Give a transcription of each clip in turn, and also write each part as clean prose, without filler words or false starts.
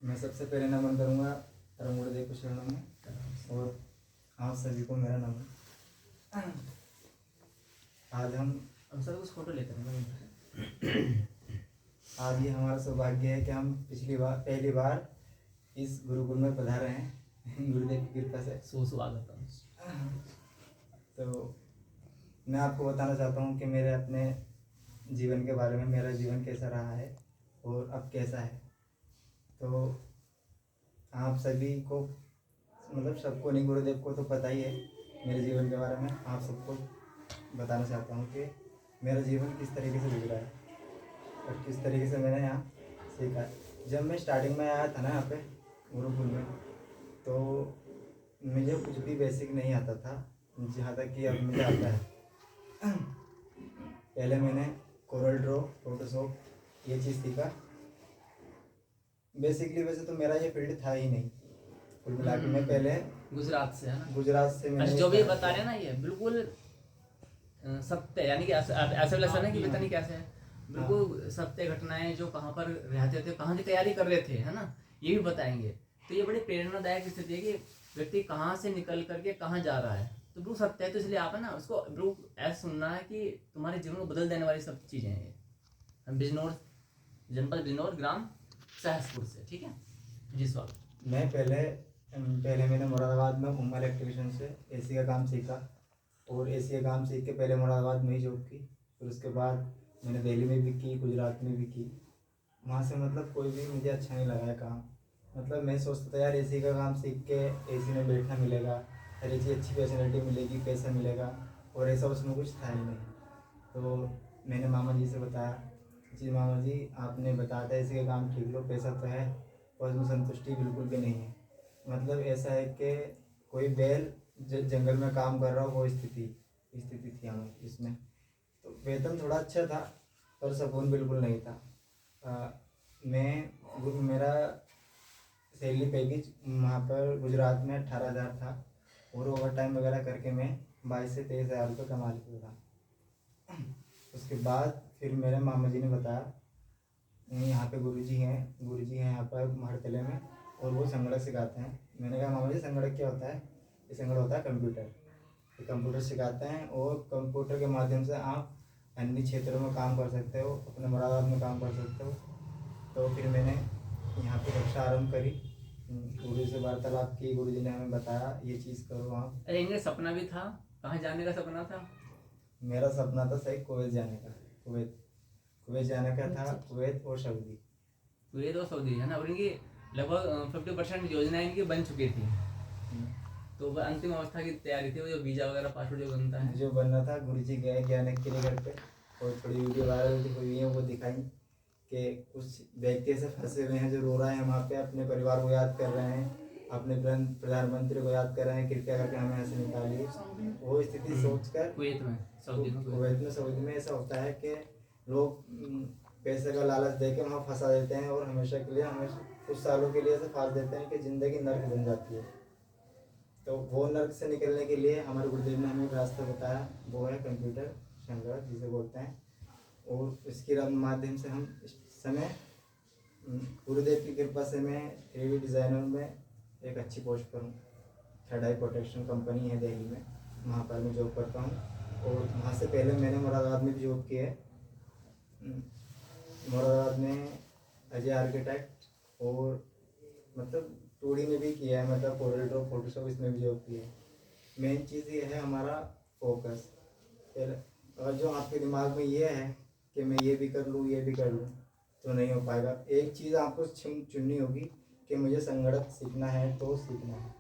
मैं सबसे पहले नमन करूँगा परम गुरुदेव के चरणों में, और आप सभी को मेरा नमन। आज हम सर कुछ फोटो लेते हैं। आज ये हमारा सौभाग्य है कि हम पहली बार इस गुरुकुल में पधारे हैं गुरुदेव की कृपा से। स्वागत है। तो मैं आपको बताना चाहता हूँ कि मेरे अपने जीवन के बारे में, मेरा जीवन कैसा रहा है और अब कैसा है। तो आप सभी को, मतलब सबको नहीं, गुरुदेव को तो पता ही है मेरे जीवन के बारे में। आप सबको बताना चाहता हूँ कि मेरा जीवन किस तरीके से गुजरा है और किस तरीके से मैंने यहाँ सीखा है। जब मैं स्टार्टिंग में आया था ना यहाँ पे गुरुकुल में, तो मुझे कुछ भी बेसिक नहीं आता था, जहाँ तक कि अब मुझे आता है। पहले मैंने कोरल ड्रॉ, फोटोशॉप ये चीज़ सीखा बेसिकली। वैसे तो मेरा ये फील्ड था ही नहीं कुल मिला के। मैं पहले गुजरात से है ना, गुजरात से मैंने जो भी बता रहे हैं ना ये बिल्कुल सत्य, यानी कि ऐसा लगता है कि पता नहीं कैसे है, बिल्कुल सत्य घटनाएं जो कहाँ पर रहते थे, कहाँ की तैयारी कर रहे थे, है ना, ये भी बताएंगे। तो ये बड़ी प्रेरणादायक स्थिति है कि व्यक्ति कहाँ से निकल करके कहाँ जा रहा है। तो बिल्कुल सत्य है, तो इसलिए आप है ना उसको बिल्कुल ऐसा सुनना है कि तुम्हारे जीवन को बदल देने वाली सब चीज़ें हैं। हम बिजनौर, जनपद बिजनौर, ग्राम सहसपुर से, ठीक है जी स्वागत। मैं पहले मैंने मुरादाबाद में उम्मा इलेक्ट्रिशियन से एसी का काम सीखा, और एसी का काम सीख के पहले मुरादाबाद में ही जॉब की। फिर उसके बाद मैंने दिल्ली में भी की, गुजरात में भी की। वहाँ से मतलब कोई भी मुझे अच्छा नहीं लगा है काम। मतलब मैं सोचता था यार एसी का काम सीख के एसी में बैठना मिलेगा, हर एक चीज़ अच्छी फैसिलिटी मिलेगी, पैसा मिलेगा, और ऐसा उसमें कुछ था ही नहीं। तो मैंने मामा जी से बताया, जी मामा जी आपने बताया था एसी का काम ठीक लो, पैसा तो है और उसमें संतुष्टि बिल्कुल भी नहीं है। मतलब ऐसा है कि कोई बैल जंगल में काम कर रहा हो, वो स्थिति थी हमें इसमें। तो वेतन थोड़ा अच्छा था पर सुकून बिल्कुल नहीं था। मेरा सैलरी पैकेज वहाँ पर गुजरात में 18,000 था, और ओवर टाइम वगैरह करके मैं 22 से 23,000 रुपये कमा लेता था। उसके बाद फिर मेरे मामा जी ने बताया यहाँ पे गुरुजी हैं यहाँ पर मारतले में, और वो संगणक सिखाते हैं। मैंने कहा मामा जी संगणक क्या होता है? ये संगणक होता है कंप्यूटर। ये कंप्यूटर सिखाते हैं, और कंप्यूटर के माध्यम से आप अन्य क्षेत्रों में काम कर सकते हो, अपने मुरादाबाद में काम कर सकते हो। तो फिर मैंने यहाँ पे कक्षा आरम्भ करी, गुरु से वार्तालाप की, गुरु जी ने हमें बताया ये चीज़ करो आप। अरे इनका सपना भी था, कहाँ जाने का सपना था? मेरा सपना था सही कुवैत जाने का। कुवैत जाने का था, कुवैत और सऊदी। कुवैत और सऊदी है ना, और इनकी लगभग 50% योजना इनकी बन चुकी थी। तो अंतिम अवस्था की तैयारी थी, वो जो वीजा वगैरह पासपोर्ट जो बनता है, जो बनना था। गुरुजी गए ज्ञान के लिए घर पे, और थोड़ी वीडियो वायरल हुई है, वो दिखाई कि कुछ व्यक्ति ऐसे फंसे हुए हैं जो रो रहे हैं वहाँ पे, अपने परिवार को याद कर रहे हैं, अपने प्रधानमंत्री को याद कर रहे हैं, कृपया करके हमें ऐसे निकालिए। वो स्थिति सोचकर कुवैत में, सऊदी में ऐसा होता है कि लोग पैसे का लालच दे के वहाँ फंसा देते हैं, और हमेशा के लिए, हमेशा कुछ सालों के लिए ऐसे फांस देते हैं कि ज़िंदगी नर्क बन जाती है। तो वो नर्क से निकलने के लिए हमारे गुरुदेव ने हमें एक रास्ता बताया, वो है कंप्यूटर संगणक जिसे बोलते हैं। और इसके माध्यम से हम इस समय गुरुदेव की कृपा से मैं 3D डिज़ाइनर में एक अच्छी पोस्ट पर हूँ। थर्ड आई प्रोटेक्शन कंपनी है दिल्ली में, वहाँ पर मैं जॉब करता हूँ। और वहाँ से पहले मैंने मुरादाबाद में भी जॉब की है। मुरादाबाद में अजय आर्किटेक्ट, और मतलब 2D में भी किया है, मतलब कोरल ड्रॉ, फोटोशॉप, इसमें भी जॉब की है। मेन चीज़ ये है हमारा फोकस। फिर अगर जो आपके दिमाग में ये है कि मैं ये भी कर लूँ, ये भी कर लूँ, तो नहीं हो पाएगा। एक चीज़ आपको चुननी होगी कि मुझे संगणक सीखना है तो सीखना है,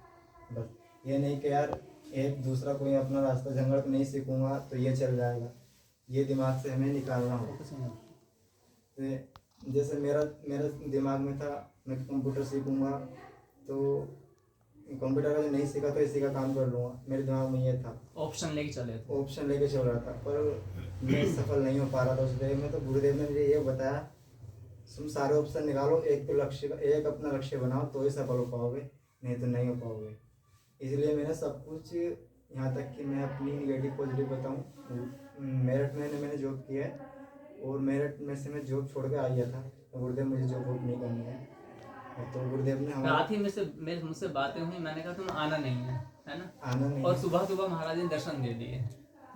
बस। ये नहीं कि यार एक दूसरा कोई अपना रास्ता, संगणक नहीं सीखूंगा तो ये चल जाएगा, ये दिमाग से हमें निकालना होगा। जैसे मेरा दिमाग में था मैं कंप्यूटर सीखूंगा, तो कंप्यूटर का जो नहीं सीखा तो इसी का काम कर लूँगा, मेरे दिमाग में ये था। ऑप्शन लेके चल रहा था, पर मैं सफल नहीं हो पा रहा था उस वे में। तो गुरुदेव ने मुझे ये बताया, तुम सारे ऑप्शन निकालो, एक अपना लक्ष्य बनाओ, तो ही सफल हो पाओगे, नहीं तो नहीं हो पाओगे। इसलिए मैंने सब कुछ, यहाँ तक कि मैं अपनी नेगेटिव पॉजिटिव बताऊँ, मेरठ में मैंने जॉब किया है, और मेरठ में से मैं जॉब छोड़ के आ गया था। तो गुरुदेव मुझे जॉब वॉब नहीं करनी है, तो गुरुदेव ने हमारा रात ही मेरे मुझसे बातें हुई, मैंने कहा तुम आना नहीं है ना, आना नहीं और है। सुबह सुबह महाराज ने दर्शन दे दिए।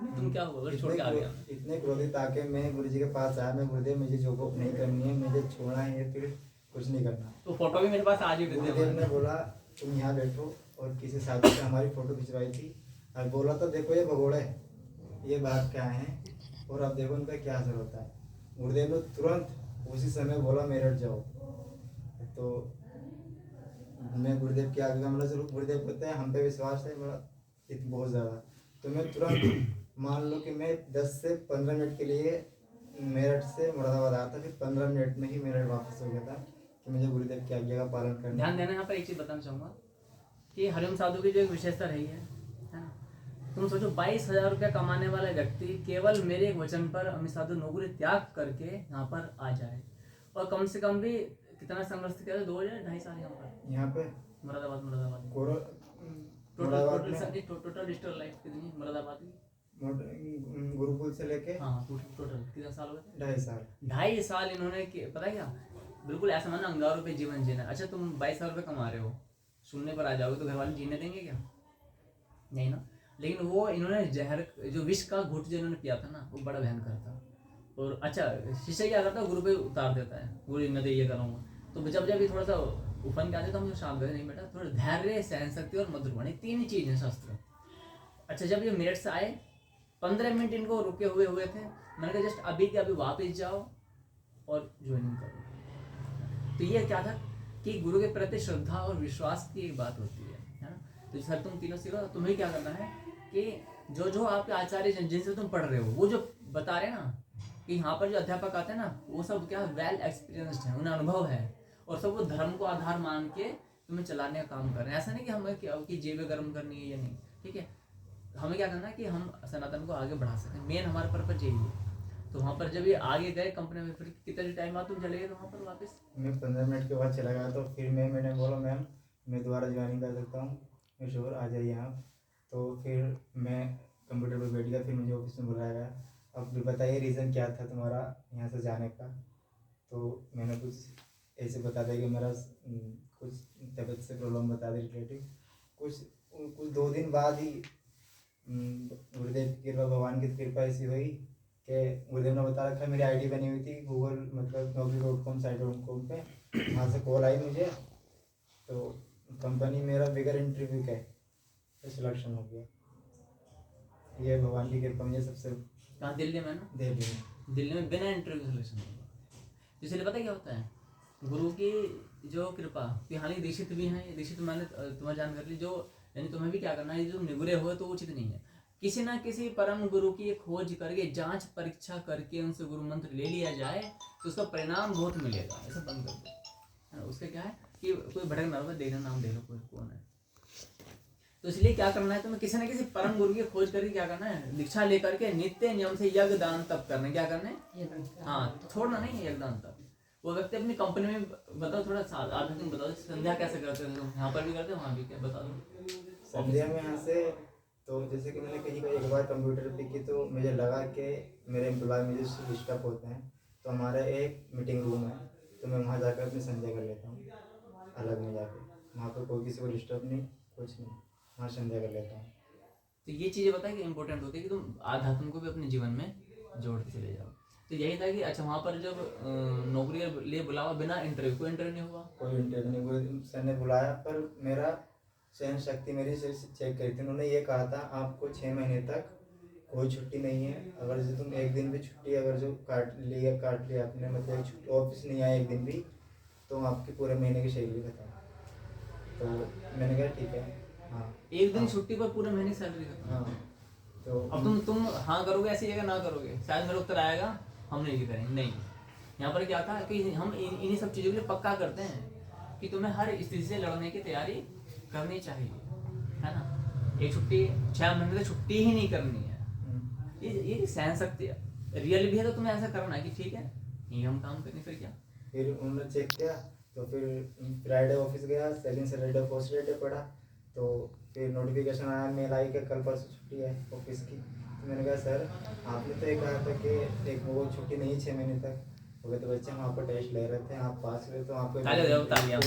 तुम क्या हुआ, बस छोड़ के आ गया। इतने क्रोधित आके मैं गुरु जी के पास आया, मैं गुरुदेव मुझे जॉब वॉब नहीं करनी है, मुझे छोड़ना है, फिर कुछ नहीं करना। तो फोटो भी मेरे पास आज ही गुरुदेव ने बोला तुम यहाँ बैठो, और किसी साथी से हमारी फोटो खिंचवाई थी, और बोला तो देखो ये भगोड़े ये बात क्या है, और अब देखो उनका क्या असर होता है। गुरुदेव ने तुरंत उसी समय बोला मेरठ जाओ। तो मैं गुरुदेव की आज्ञा, मतलब चलो गुरुदेव कहते हैं हम पे विश्वास है मेरा बहुत ज़्यादा, तो मैं तुरंत मान लो कि मैं 10 से 15 मिनट के लिए मेरठ से मुरादाबाद आया था, फिर 15 मिनट में ही मेरठ वापस हो गया था कि मुझे गुरुदेव की आज्ञा का पालन करना। ध्यान देना, यहाँ पर एक चीज बताना चाहूंगा कि हरिओम साधु की जो एक विशेषता रही है ना, तुम सोचो 22,000 रुपया कमाने वाला व्यक्ति केवल मेरे एक वचन पर अमित साधु नौकरी त्याग करके यहाँ पर आ जाए, और कम से कम भी कितना संघर्ष किया था, 2 या 2.5 साल यहाँ पे मुरादाबाद टोटल डिजिटल लाइफ कितनी मुरादाबाद की, गुरुकुल से लेके हाँ टोटल कितना साल हो गए? 2.5 साल। 2.5 साल इन्होंने पता है क्या, बिल्कुल ऐसा माना अंगारों पे जीवन जीना। अच्छा तुम 22,000 रुपये कमा रहे हो, सुनने पर आ जाओगे तो घर वाले जीने देंगे क्या? नहीं ना। लेकिन वो इन्होंने जहर जो विष का घुट जो इन्होंने पिया था ना, वो बड़ा भयंकर था। और अच्छा शिष्य क्या करता है, गुरु पे उतार देता है, गुरु मैं तो ये करूँगा, तो जब जब ये थोड़ा सा उफन के आते तो हम शांत करते, नहीं बेटा थोड़ा धैर्य, सहन शक्ति और मधुरवाणी, 3 चीज है शास्त्र। अच्छा जब ये मेरठ से आए 15 मिनट इनको रुके हुए थे, मैंने कहा जस्ट अभी के अभी वापस जाओ और ज्वाइनिंग करो। तो ये क्या था कि गुरु के प्रति श्रद्धा और विश्वास की एक बात होती है ना। तो सर तुम तीनों सीखो, तुम्हें क्या करना है कि जो आपके आचार्य जिनसे तुम पढ़ रहे हो, वो जो बता रहे हैं ना कि यहाँ पर जो अध्यापक आते हैं ना, वो सब क्या वेल एक्सपीरियंस्ड है, उन्हें अनुभव है, और सब वो धर्म को आधार मान के तुम्हें चलाने का काम कर रहे हैं। ऐसा नहीं कि हमें कि जेबें गर्म करनी है या नहीं, ठीक है। हमें क्या करना है कि हम सनातन को आगे बढ़ा सकें, मेन हमारा पर्पज यही है। तो वहाँ पर जब ये आगे गए कंपनी में, फिर कितने टाइम बाद तुम चले गए वहाँ पर वापस? मैं 15 मिनट के बाद चला गया, तो फिर मैंने बोला मैम मैं दोबारा ज्वाइनिंग कर सकता हूँ, मैं श्योर आ जाइए आप। तो फिर मैं कंप्यूटर पर बैठ गया, फिर मुझे ऑफिस में बुलाया गया, अब बताइए रीज़न क्या था तुम्हारा यहाँ से जाने का। तो मैंने कुछ ऐसे बता दिया कि मेरा कुछ तबीयत से प्रॉब्लम बता दी रिलेटिव। कुछ 2 दिन बाद ही गुरुदेव की कृपा, भगवान की कृपा ऐसी हुई कि गुरुदेव ने बता रखा, मेरी आईडी बनी हुई थी गूगल मतलब naukri.com site.com पे, वहाँ से कॉल आई मुझे, तो कंपनी मेरा बिगर इंटरव्यू का सिलेक्शन हो गया। ये भगवान की कृपा मुझे सबसे। कहाँ? दिल्ली में ना? दिल्ली में बिना इंटरव्यू सिलेक्शन होगा। इसलिए पता क्या होता है, गुरु की जो कृपा कि हालांकि दीक्षित भी हैं, दीक्षित मैंने तुम्हारी जानकारी जो, यानी तुम्हें भी क्या करना है, जो निगुरे हो तो उचित नहीं है, किसी ना किसी परम गुरु की खोज करके जांच परीक्षा करके उनसे गुरु मंत्र ले लिया जाए तो उसका परिणाम बहुत मिलेगा। ऐसा बंद कर दो, उसका क्या है कि कोई भटक ना हो, देखना नाम दे लो कोई कौन है। तो इसलिए क्या करना है, तुम्हें किसी ना किसी परम गुरु की खोज करके क्या करना है, दीक्षा लेकर के नित्य नियम से यज्ञ दान तप करना है। क्या करना है? हाँ, छोड़ना नहीं है यज्ञ दान तप। वो व्यक्ति अपनी कंपनी में बताओ, थोड़ा आगे तुम बताओ संध्या कैसे करते हो, तुम यहाँ पर भी करते हो वहाँ भी, क्या बता दो संध्या में यहाँ से। तो जैसे कि मैंने कहीं एक बार कंप्यूटर पे की, तो मुझे लगा कि मेरे एम्प्लॉय मुझे डिस्टर्ब होते हैं, तो हमारा एक मीटिंग रूम है, तो मैं वहाँ जाकर अपनी संध्या कर लेता हूँ अलग में जाके, वहाँ पर कोई किसी को डिस्टर्ब नहीं, कुछ नहीं, वहाँ संध्या कर लेता हूँ। तो ये चीज़ें बताए कि इंपॉर्टेंट होती है कि तुम आध्यात्म को भी अपने जीवन में जोड़ते चले जाओ। तो यही था कि अच्छा वहाँ पर जब नौकरी के लिए बुलावा, बिना इंटरव्यू, कोई इंटरव्यू नहीं हुआ? कोई इंटरव्यू नहीं हुआ, सर ने बुलाया, पर मेरा सहन शक्ति मेरी चेक करी थी। उन्होंने ये कहा था आपको 6 महीने तक कोई छुट्टी नहीं है, अगर जो तुम एक दिन भी छुट्टी अगर जो काट लिया आपने, मतलब ऑफिस नहीं आया एक दिन भी, तो आपके पूरे महीने की सैलरी खत्म। तो मैंने कहा ठीक है। हाँ, एक दिन छुट्टी पर पूरे महीने सैलरी खत्म। हाँ। तो अब तुम हाँ करोगे ऐसी जगह, ना करोगे, शायद मेरा उत्तर आएगा हम नहीं करेंगे। नहीं, यहाँ पर क्या था कि हम इन्हीं सब चीज़ों के लिए पक्का करते हैं कि तुम्हें हर स्थिति से लड़ने की तैयारी करनी चाहिए, है ना। एक छुट्टी 6 महीने तक छुट्टी ही नहीं करनी है, ये सहन सकती है, रियल भी है, तो तुम्हें ऐसा करना है कि ठीक है ये हम काम करें। फिर क्या, फिर उन्होंने चेक किया, तो फिर फ्राइडे ऑफिस गया, सेकंड सैटरडे फर्स्ट सैटरडे पढ़ा, तो फिर नोटिफिकेशन आया, मेल आई कि कल परसों छुट्टी है ऑफिस की। तो मैंने कहा सर आपने तो ये कहा था कि एक वो छुट्टी नहीं 6 महीने तक, हो गए। तो बच्चे हम वहाँ पर टेस्ट ले रहे थे, आप पास हुए तो आपको ताली बजाओ, तालियां।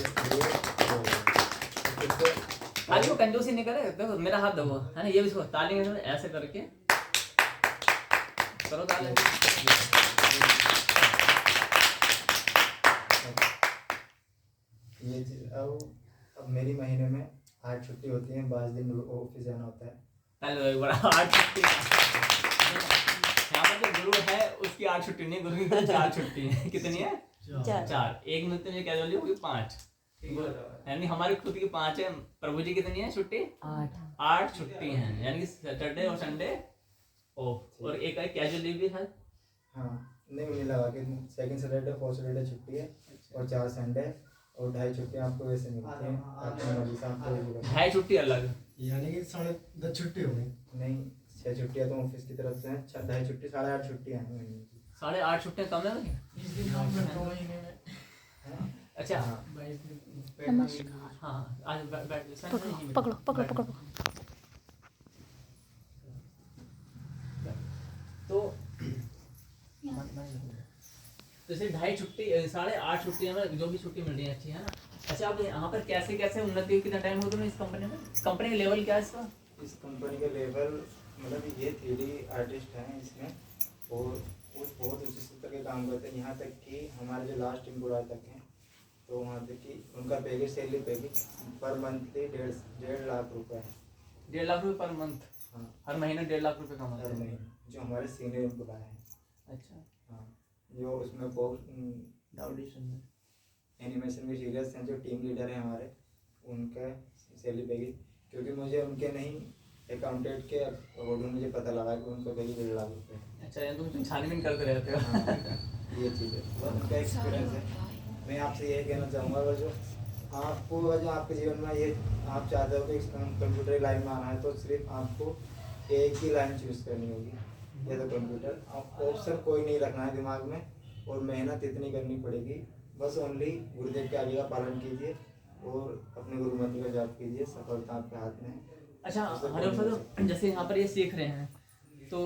ताली को कंजूसी नहीं करे, देखो मेरा हाथ दबो है ना, ये भी इसको ताली में ऐसे करके करो ताली। ये चीज़ अब मेरी महीने में 8 छुट्टी होती है, 5 दिन ऑफिस जाना होता है। ताली बजाओ, बड़ा 8 छुट्टी। यहाँ पर जो गुरु है उसकी 8 छुट्टी नहीं, गुरु की 4 छुट्टी है। कितनी है? 4। एक मिनट में क्या बोली होगी? 5। यानी हमारी खुद की 5 है। प्रभु जी कितनी है छुट्टी? 8 छुट्टी हैं, यानी कि सैटरडे और संडे ऑफ, और एक कैजुअल लीव भी है। हाँ, नहीं मुझे लगा कि सेकंड सैटरडे, फोर्थ सैटरडे छुट्टी है और 4 संडे और 2.5 छुट्टियाँ आपको वैसे मिलती हैं। आपकी मर्जी से आपको 2.5 छुट्टी अलग, यानी कि 10.5 छुट्टी हो गई। नहीं, 6 छुट्टियाँ तो ऑफिस की तरफ से हैं, 2.5 छुट्टी, 8.5 छुट्टियाँ हैं महीने की। 8.5 छुट्टियाँ कम है क्या? इस दिन हम लोग 2 महीने में अच्छा हाँ, 22 दिन नमस्कार। हाँ, आज पकड़ो पकड़ो पकड़ो। तो जैसे 2.5 छुट्टी, 8.5 छुट्टियाँ में जो भी छुट्टी मिल रही है अच्छी है ना। अच्छा, अब यहाँ पर कैसे कैसे उन्नति, कितना टाइम हो गया इस कंपनी में? कंपनी का लेवल क्या है इसका? इस कंपनी का लेवल मतलब ये 3D आर्टिस्ट हैं इसमें, और वो बहुत उच्च स्तर के काम करते हैं। यहाँ तक कि हमारे जो लास्ट एम्प्लॉय तक हैं, तो वहाँ तक कि उनका पैकेज, सैलरी पैकेज पर मंथली 1.5 लाख रुपए है। 1.5 लाख रुपए पर मंथ? हाँ, हर महीने 1.5 लाख रुपए कमाते हर हैं? महीने जो हमारे सीनियर एम्प्लॉय हैं। अच्छा, हाँ, जो उसमें ऑडिशन एनिमेशन के सीरियस हैं, जो टीम लीडर हैं हमारे, उनका सैलरी पैकेज, क्योंकि मुझे उनके नहीं अकाउंटेंट के अकॉर्डिंग मुझे पता लगा कि उनका पैकेज 1.5 लाख रुपये है। अच्छा, यानी तुम छानबीन करते रहते हो। हाँ, ये चीज़ है, बहुत उनका एक्सपीरियंस है। मैं आपसे यही कहना चाहूँगा, अगर जो आपको, अगर जो आपके जीवन में ये आप चाहते हो कि कंप्यूटर लाइन में आना है, तो सिर्फ आपको एक ही लाइन चूज़ करनी होगी, या तो कंप्यूटर। आप ऑप्शन कोई नहीं रखना है दिमाग में, और मेहनत इतनी करनी पड़ेगी, बस ओनली गुरुदेव के आगे का पालन कीजिए और अपने गुरु मंत्र का जाप कीजिए, सफलता आपके हाथ में है। अच्छा, हरे तो जैसे यहाँ पर ये सीख रहे हैं, तो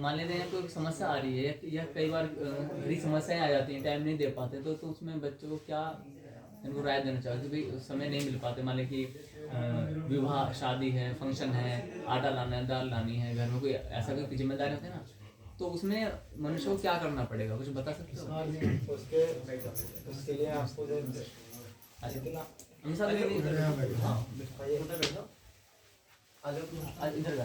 मान लेते हैं कोई समस्या आ रही है, या कई बार बड़ी समस्याएं आ जाती हैं, टाइम नहीं दे पाते, तो उसमें बच्चों को क्या इनको राय देना चाहोगे कि भाई समय नहीं मिल पाते? मान लें कि विवाह, शादी है, फंक्शन है, आटा लाना है, दाल लानी है, घर में कोई ऐसा कोई जिम्मेदारी होती है ना, तो उसमें मनुष्य को क्या करना पड़ेगा, कुछ बता सकते हो? उसके लिए आपको जो जितना इधर जा।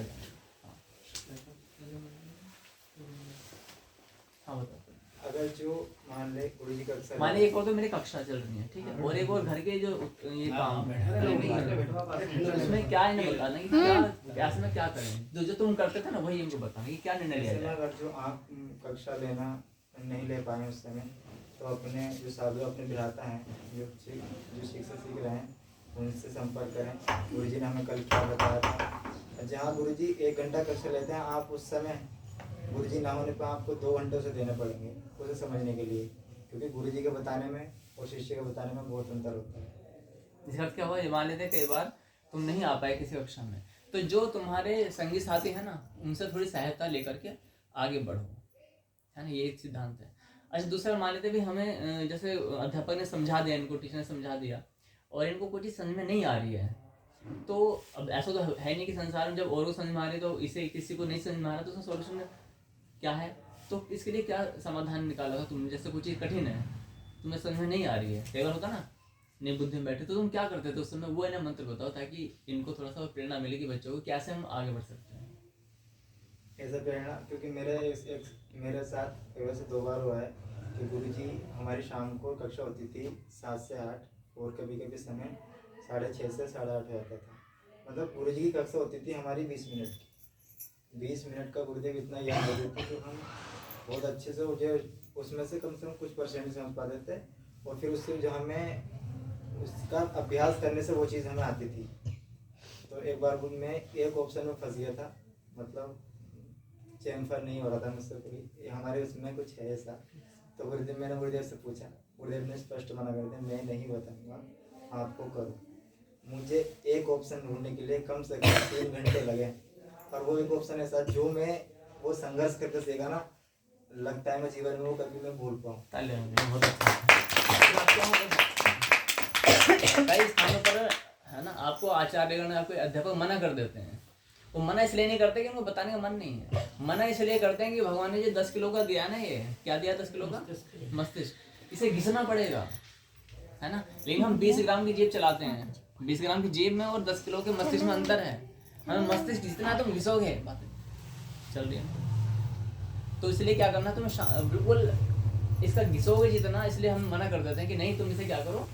हाँ बताओ। अगर जो मान ले गुरु जी कक्षा, मान ली एक और तो मेरी कक्षा चल रही है, ठीक है, और एक और घर के जो ये काम तो इसमें क्या इन्हें बताना कि क्या ऐसे में क्या करें, जो तुम करते थे ना वही इनको बताना कि क्या निर्णय लिया जाए। अगर जो आप कक्षा लेना नहीं ले पाए उस समय, तो अपने जो साधु अपने भ्राता हैं, जो शिक्षा सीख रहे हैं, उनसे संपर्क करें। गुरु जी ने हमें कल क्या बताया था, जहाँ गुरु जी 1 घंटा कक्षा लेते हैं, आप उस समय गुरु जी ना होने पर आपको 2 घंटे उसे देने पड़ेंगे उसे समझने के लिए, क्योंकि गुरु जी के बताने में और शिष्य के बताने में बहुत अंतर होता है। इसका क्या हुआ, मान लेते कई बार तुम नहीं आ पाए किसी कक्षा में, तो जो तुम्हारे संगी साथी है ना, उनसे थोड़ी सहायता लेकर के आगे बढ़ो, है ना, ये एक सिद्धांत है। अच्छा, दूसरा मान लेते भी हमें जैसे अध्यापक ने समझा दिया, इनको टीचर ने समझा दिया, और इनको कोई चीज़ समझ में नहीं आ रही है, तो अब ऐसा तो है नहीं कि संसार में जब और को समझ में आ रही तो इसे किसी को नहीं समझ में आ रहा, तो उसका सॉल्यूशन क्या है? तो इसके लिए क्या समाधान निकाला था तुमने? जैसे कुछ चीज़ कठिन है, तुम्हें समझ में नहीं आ रही है, कई बार होता ना, नहीं बुद्धि में बैठे, तो तुम क्या करते थे उस समय? वो है ना मंत्र बताओ, ताकि इनको थोड़ा सा प्रेरणा मिले कि बच्चों को कैसे हम आगे बढ़ सकते हैं। ऐसा प्रेरणा, क्योंकि मेरे साथ वैसे 2 बार हुआ है कि गुरु जी हमारी शाम को कक्षा होती थी 7 से 8, और कभी कभी समय 6:30 से 8:30 हो जाता था। मतलब गुरु जी की कक्षा होती थी हमारी 20 मिनट की, 20 मिनट का गुरुदेव इतना याद हो देते, तो हम बहुत अच्छे से मुझे उसमें से कम कुछ परसेंट समझ पाते थे, और फिर उससे जो हमें उसका अभ्यास करने से वो चीज़ हमें आती थी। तो एक बार मैं एक ऑप्शन में फंस गया था, मतलब चैम्फर नहीं हो रहा था मुझसे कोई, हमारे उसमें कुछ है ऐसा। तो मैंने गुरुदेव से पूछा, गुरुदेव ने स्पष्ट मना कर दिया, मैं नहीं बताऊँगा, आपको करो। मुझे एक ऑप्शन ढूंढने के लिए कम से कम 3 घंटे लगे, और वो एक ऑप्शन ऐसा जो मैं वो संघर्ष करके सीखा ना, लगता है मैं जीवन में वो कभी मैं भूल पाऊँ। ताली बजाएंगे, बहुत अच्छा। तो आपके यहाँ कई स्थानों पर है ना, आपको आचार्यगण आपको अध्यापक मना कर देते हैं। वो मना इसलिए नहीं करते कि उनको बताने का मन नहीं है, मना इसलिए करते हैं कि भगवान ने जो 10 किलो का दिया ना, ये क्या दिया 10 किलो का मस्तिष्क, इसे घिसना पड़ेगा, है ना। लेकिन हम 20 ग्राम की जेब चलाते हैं, 20 ग्राम की जेब में और 10 किलो के मस्तिष्क में अंतर है। हमें मस्तिष्क जितना तुम घिसोगे, बातें चल रही है, तो इसलिए क्या करना, तुम बिल्कुल इसका घिसोगे जितना, इसलिए हम मना कर देते हैं कि नहीं तुम इसे क्या करो,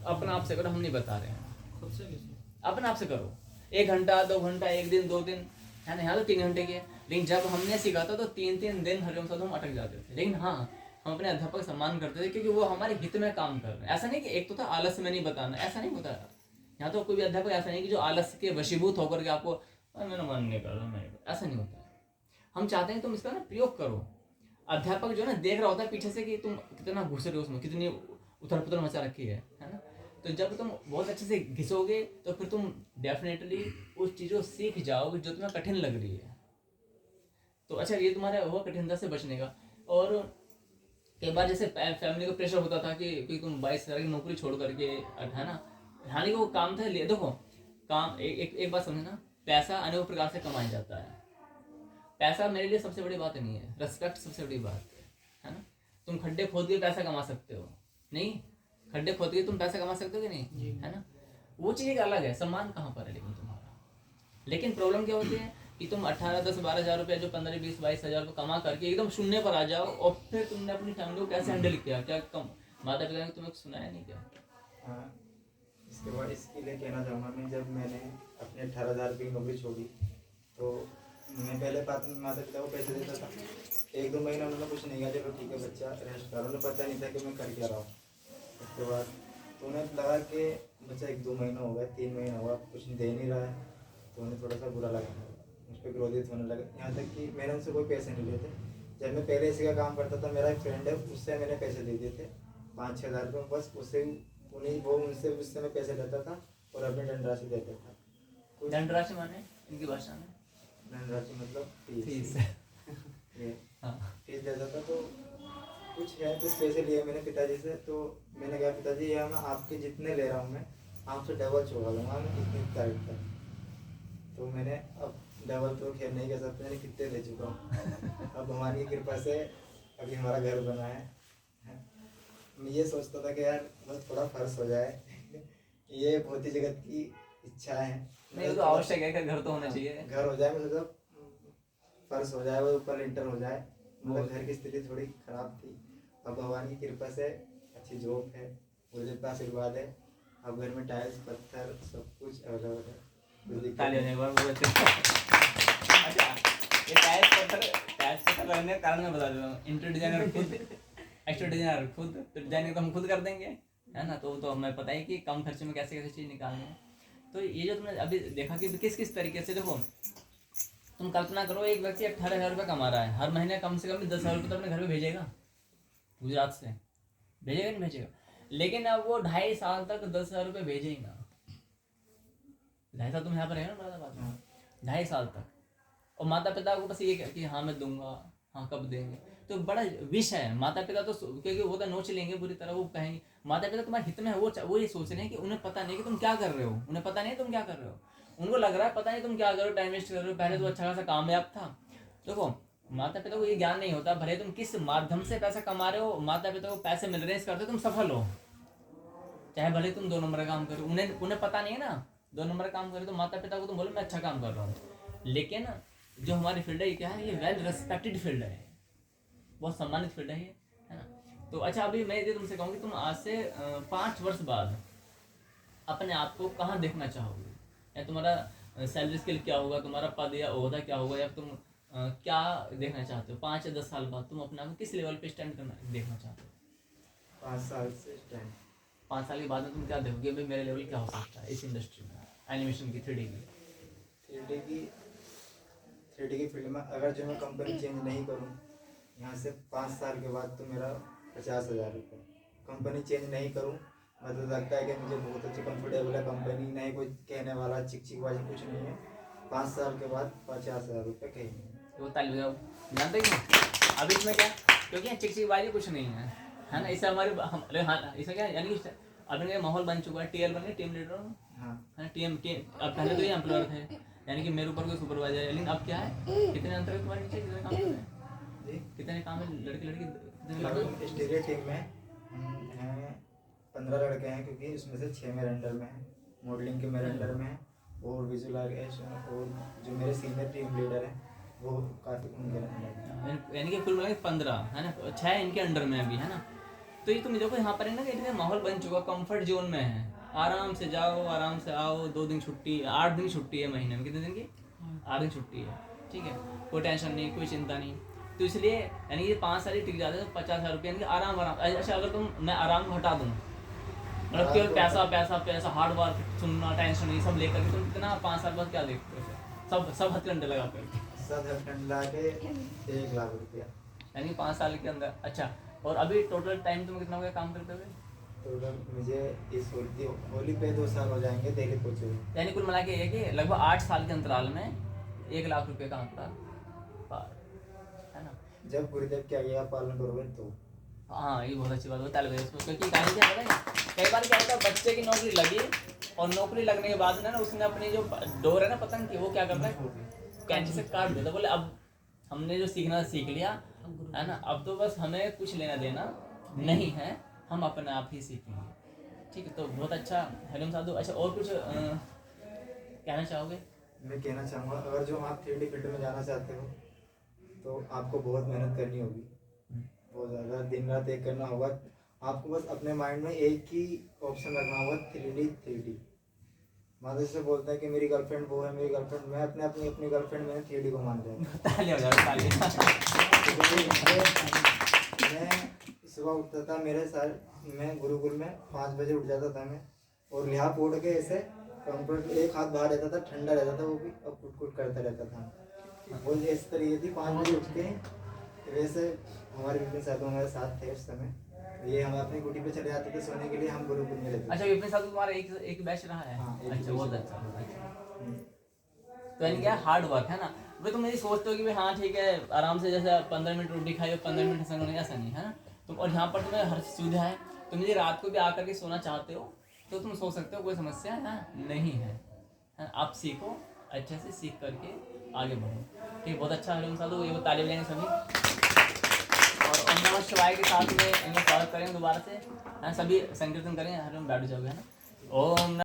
अपने आप से करो, हम नहीं बता रहे हैं, खुद से किसी अपने आप से करो। 1 घंटा 2 घंटा, 1 दिन 2 दिन, है ना, यहाँ तो 3 घंटे की है। लेकिन जब हमने सीखा था तो 3-3 दिन हरिओम साधु हम अटक जाते थे। लेकिन हाँ, हम अपने अध्यापक सम्मान करते थे क्योंकि वो हमारे हित में काम कर रहे हैं। ऐसा नहीं कि एक तो था आलस्य में नहीं बताना, ऐसा नहीं होता। यहाँ तो कोई भी अध्यापक ऐसा नहीं कि जो आलस्य के वशीभूत होकर के आपको मेरा मन नहीं कर रहा, ऐसा नहीं होता है। हम चाहते हैं तुम इसका ना प्रयोग करो। अध्यापक जो है ना देख रहा होता है पीछे से कि तुम कितना घुस रहे हो उसमें, कितनी उथल पुथल मचा रखी है ना। तो जब तुम बहुत अच्छे से घिसोगे तो फिर तुम डेफिनेटली उस चीज़ को सीख जाओगे जो तुम्हें कठिन लग रही है। तो अच्छा, ये तुम्हारा हुआ कठिनता से बचने का। और कई बार जैसे फैमिली को प्रेशर होता था कि तुम 22,000 की नौकरी छोड़ करके, है ना, हालांकि वो काम था। देखो काम एक बात समझना, पैसा अनेक प्रकार से कमाया जाता है। पैसा मेरे लिए सबसे बड़ी बात नहीं है, रेस्पेक्ट सबसे बड़ी बात है ना। तुम खड्डे खोद के पैसा कमा सकते हो, नहीं, खड्डे खोद के तुम पैसा कमा सकते हो कि नहीं, है ना, वो चीज़ एक अलग है। सम्मान कहाँ पर है लेकिन तुम्हारा। लेकिन प्रॉब्लम क्या होती है कि तुम 18, 10, 12 हज़ार रुपये जो 15, 20, 22 हज़ार रुपये कमा करके एकदम शून्य पर आ जाओ, और फिर तुमने अपनी फैमिली को कैसे हैंडल किया, क्या कम माता पिता ने तुम्हें सुनाया नहीं क्या? हाँ, इसके बाद इसके लिए कहना चाहूँगा मैं, जब मैंने अपने 18,000 रुपये की नौकरी छोड़ी तो मैं पहले माता पिता को पैसे देता था। 1-2 महीना उन्होंने कुछ नहीं किया, चलो ठीक है बच्चा रेस्ट करो, उन्हें पता नहीं था कि मैं कर क्या रहा हूँ। उसके बाद तो उन्हें लगा कि बच्चा 1-2 महीना हो गया, 3 महीना हुआ, कुछ दे नहीं रहा है, तो उन्हें थोड़ा सा बुरा लगा, उस पर क्रोधित होने लगे। यहाँ तक कि मैंने उनसे कोई पैसे नहीं लिए थे। जब मैं पहले इसी का काम करता था, मेरा एक फ्रेंड है, उससे मैंने पैसे ले दिए थे 5-6 हज़ार रुपये, बस उससे उससे मैं पैसे लेता था और अपनी दंड राशि देता था। दंड राशि माने इनकी भाषा में दंड राशि मतलब फीस। ये हाँ, फीस देता था। तो कुछ पैसे लिए मैंने पिताजी से, तो मैंने कहा पिताजी यह मैं आपके जितने ले रहा हूँ मैं आपसे डबल चुका लूँगा मैं इतनी तारीख तक। तो मैंने अब डबल तो खैर नहीं कह सकते, मैंने कितने दे चुका हूँ। अब भगवान की कृपा से अभी हमारा घर बना है। मैं ये सोचता था कि यार बस थोड़ा फर्श हो जाए। ये भौतिक जगत की इच्छा है, नहीं वो तो आवश्यक है कि घर तो होना चाहिए। घर हो जाए, मतलब फर्श हो जाए, वो ऊपर लिंटर हो जाए। मतलब घर की स्थिति थोड़ी खराब थी, अब भगवान की कृपा से अच्छी जॉब है, गुरुदेव का आशीर्वाद है। अब घर में टाइल्स पत्थर सब कुछ अवेलेबल है। ताली बजाने के बाद बहुत अच्छा। अच्छा, ये टाइल्स पत्थर लगने का कारण मैं बता देता हूँ। इंटीरियर डिजाइनर खुद, एक्सटीरियर डिजाइनर खुद, तो डिजाइनिंग तो हम खुद कर देंगे, है ना। तो हमें पता है कि कम खर्चे में कैसे कैसे चीज़ निकालनी है। तो ये जो तुमने अभी देखा कि किस तरीके से, देखो तुम कल्पना करो, एक व्यक्ति 18,000 रुपये कमा रहा है, हर महीने कम से कम 10,000 रुपये तो अपने घर में भेजेगा, गुजरात से भेजेगा नहीं भेजेगा। लेकिन अब वो 2.5 साल तक 10,000 रुपये भेजेगा। 2.5 साल तुम यहाँ पर है ना मुरादाबाद में, 2.5 साल तक। और माता पिता को बस ये कि हाँ मैं दूंगा, हाँ कब देंगे। तो बड़ा विष है। माता पिता तो क्योंकि वो तो नोच लेंगे पूरी तरह, वो कहेंगे माता पिता तुम्हारे हित में है, वो ये सोच रहे हैं कि उन्हें पता नहीं कि तुम क्या कर रहे हो, उन्हें पता नहीं तुम क्या कर रहे हो। उनको लग रहा है पता नहीं तुम क्या कर रहे हो, टाइम वेस्ट कर रहे हो, पहले तो अच्छा खासा कामयाब था। देखो माता पिता को ये ज्ञान नहीं होता, भले तुम किस माध्यम से पैसा कमा रहे हो, माता पिता को पैसे मिल रहे हैं इस करते तुम सफल हो, चाहे भले तुम 2 नंबर का काम करो। उन्हें पता नहीं है ना 2 नंबर का काम करे, तो माता पिता को तुम बोलो मैं अच्छा काम कर रहा हूँ। लेकिन जो हमारी फील्ड है ये क्या है, ये वेल रेस्पेक्टेड फील्ड है, बहुत सम्मानित फील्ड है ये, है ना। तो अच्छा, अभी मैं ये तुमसे कहूँ कि तुम आज से 5 वर्ष बाद अपने आप को कहाँ देखना चाहोगे, या तुम्हारा सैलरी स्केल क्या होगा, तुम्हारा पद या ओहदा क्या होगा, या तुम क्या देखना चाहते हो 5 या 10 साल बाद? तुम अपने आप को किस लेवल पे स्टैंड करना देखना चाहते हो? 5 साल से स्टैंड। 5 साल के बाद में तुम क्या देखोगे, भाई मेरा लेवल क्या हो सकता है इस इंडस्ट्री में, एनिमेशन की, 3D की फील्ड में। अगर जो मैं कंपनी चेंज नहीं करूं यहाँ से 5 साल के बाद, तो मेरा 50,000 रुपये। कंपनी चेंज नहीं करूं मतलब लगता है कि मुझे बहुत अच्छी कंफर्टेबल है कंपनी, नहीं कोई कहने वाला चिकचिकबाजी कुछ नहीं है। 5 साल के बाद 50,000 रुपये कहीं नहीं। वो ताली बजाओ, जानते हैं अब इसमें क्या, क्योंकि यहाँ चिकचिकबाजी कुछ नहीं है ना, इससे हमारे हाँ इसमें क्या यानी कि अपने का माहौल बन चुका है, टीएल बन गया, टीम लीडर हाँ है, टीम अब पहले तो ये एम्प्लॉयर थे, यानी कि मेरे ऊपर कोई सुपरवाइजर है, लेकिन अब क्या है, कितने अंतर है तुम्हारे नीचे, कितने काम कर रहे हैं, जी कितने काम है, लड़के लड़की कितने लड़के? लगभग स्टीरियो टीम में हैं 15 लड़के हैं, क्योंकि उसमें से 6 मेरे अंडर में हैं, मॉडलिंग के मेरे अंडर में हैं, और विजुअलाइजेशन और जो मेरे सीनियर टीम लीडर हैं वो काफ़ी उनके अंडर में। यानी कि कुल मिला के 15 है ना, 6 इनके अंडर में अभी है ना। तो ये तुम देखो यहाँ पर है ना कि इतने माहौल बन चुका, कंफर्ट जोन में है, आराम से जाओ आराम से आओ, 2 दिन छुट्टी, 8 दिन छुट्टी है महीने में, कितने दिन की, 8 दिन छुट्टी है, ठीक है, कोई टेंशन नहीं, कोई चिंता नहीं। तो इसलिए यानी ये 5 साल ही टिक जाते हैं, 50,000 रुपये यानी कि आराम। अच्छा अगर मैं आराम को हटा दूँ, मतलब केवल पैसा पैसा पैसा, हार्ड वर्क, सुनना, टेंशन ये सब लेकर के तुम कितना 5 साल बाद क्या देखते हो, सब हथकंडे लगा कर, सब हथकंडे ला के 1 लाख रुपया, यानी 5 साल के अंदर। अच्छा, और अभी टोटल टाइम तुम कितना हो गया काम करते हुए? तो मुझे इस होली पे 2 साल हो जाएंगे दिल्ली पहुँचे हुए। यानी कुल मिला के ये कि लगभग 8 साल के अंतराल में 1 लाख रुपए का आंकड़ा पार, है ना। जब गुरुदेव की आज्ञा का पालन करोगे तो। हाँ ये बहुत अच्छी बात है, तालिबान इसको, क्योंकि कहानी क्या है ना, कई बार क्या होता है बच्चे की नौकरी लगी और नौकरी लगने के बाद ना उसने अपनी जो डोर है ना पतंग की, वो क्या करता है, कैंची से काट देता, बोले अब हमने जो सीखना सीख लिया है ना, अब तो बस हमें कुछ लेना देना नहीं है, हम अपने आप ही सीखेंगे, ठीक है। तो बहुत अच्छा हरिओम साधु। अच्छा और कुछ कहना चाहोगे? मैं कहना चाहूँगा, अगर जो आप 3D फील्ड में जाना चाहते हो तो आपको बहुत मेहनत करनी होगी, बहुत ज़्यादा, दिन रात एक करना होगा। आपको बस अपने माइंड में एक ही ऑप्शन रखना होगा, 3D। माता जी से बोलते हैं कि मेरी गर्लफ्रेंड वो है, मेरी गर्लफ्रेंड, मैं अपनी गर्लफ्रेंड मैंने 3D को मान लिया। ताली हो जाए, ताली। मैं सुबह उठता था, मैं गुरुकुल में 5 बजे उठ जाता था मैं, और लिहाफ उठ के ऐसे कंप्यूटर एक हाथ बाहर रहता था, ठंडा रहता था वो भी, अब कुट करता रहता था। वो इस तरीके थी, 5 बजे उठ के वैसे हमारे विपिन साहब हमारे साथ थे उस समय, ये हम अपनी कुटी पे चले जाते थे सोने के लिए, हम गुरुकुल में रहते थे। अच्छा विपिन साहब तुम्हारा एक बैच रहा है? हाँ, एक अच्छा बैच बहुत रहा अच्छा, बहुत अच्छा। तो यानी क्या हार्ड वर्क है ना, भाई तुम ये सोचते हो कि भाई हाँ ठीक है आराम से जैसे 15 मिनट रोटी खाई और 15 मिनट संग नहीं, ऐसा नहीं है ना तुम। और यहाँ पर तुम्हें हर सुविधा है, तुम यदि रात को भी आकर के सोना चाहते हो तो तुम सो सकते हो, कोई समस्या नहीं है। आप सीखो, अच्छे से सीख करके आगे बढ़ो, ठीक है। बहुत अच्छा हरिओम साधु, ये वो ताली बजाएंगे सभी, और ओम नमः शिवाय के साथ में इन्हें स्वागत करेंगे दोबारा से, सभी संकीर्तन करेंगे, हरिओम बैठ जाओगे, है ना। ओम